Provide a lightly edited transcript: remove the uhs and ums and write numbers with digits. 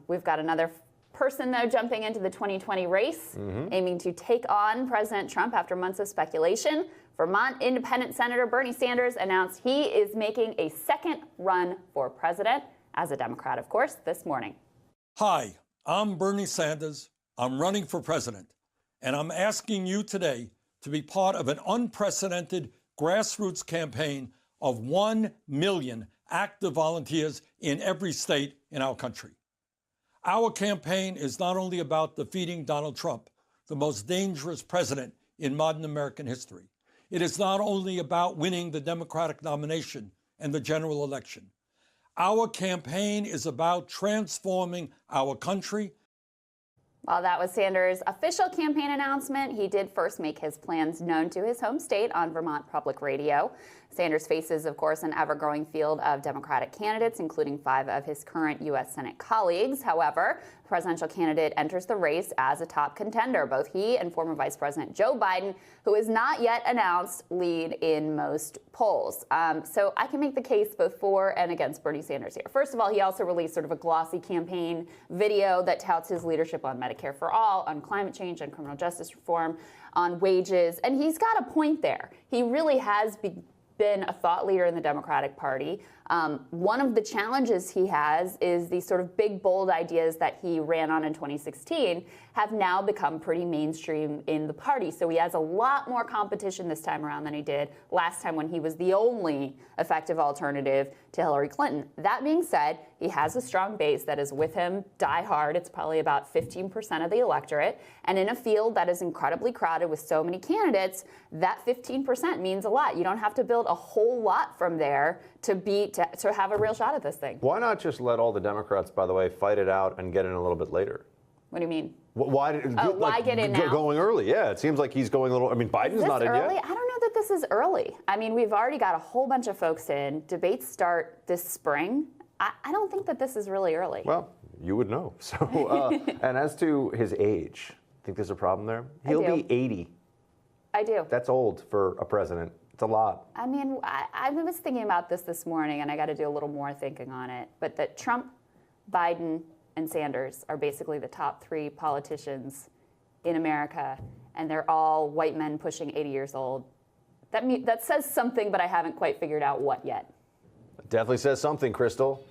We've got another person, though, jumping into the 2020 race, aiming to take on President Trump after months of speculation. Vermont Independent Senator Bernie Sanders announced he is making a second run for president, as a Democrat, of course, this morning. Hi, I'm Bernie Sanders. I'm running for president, and I'm asking you today to be part of an unprecedented grassroots campaign of 1 million active volunteers in every state in our country. Our campaign is not only about defeating Donald Trump, the most dangerous president in modern American history. It is not only about winning the Democratic nomination and the general election. Our campaign is about transforming our country. While that was Sanders' official campaign announcement, he did first make his plans known to his home state on Vermont Public Radio. Sanders faces, of course, an ever-growing field of Democratic candidates, including 5 of his current U.S. Senate colleagues. However, the presidential candidate enters the race as a top contender. Both he and former Vice President Joe Biden, who is not yet announced, lead in most polls. So I can make the case both for and against Bernie Sanders here. First of all, he also released sort of a glossy campaign video that touts his leadership on Medicare for All, on climate change, on criminal justice reform, on wages. And he's got a point there. He really has been a thought leader in the Democratic Party. One of the challenges he has is these sort of big, bold ideas that he ran on in 2016 have now become pretty mainstream in the party. So he has a lot more competition this time around than he did last time when he was the only effective alternative to Hillary Clinton. That being said, he has a strong base that is with him, die hard. It's probably about 15% of the electorate. And in a field that is incredibly crowded with so many candidates, that 15% means a lot. You don't have to build a whole lot from there to have a real shot at this thing. Why not just let all the Democrats, by the way, fight it out and get in a little bit later? What do you mean? Why get in now? Going early, yeah. It seems like he's going a little. I mean, Biden's not in early? yet. I don't know that this is early. I mean, we've already got a whole bunch of folks in. Debates start this spring. I don't think that this is really early. Well, you would know. So, and as to his age, think there's a problem there? He'll be 80. I do. That's old for a president. It's a lot. I mean, I was thinking about this morning, and I got to do a little more thinking on it. But that Trump, Biden, and Sanders are basically the top 3 politicians in America, and they're all white men pushing 80 years old. That says something, but I haven't quite figured out what yet. Definitely says something, Crystal.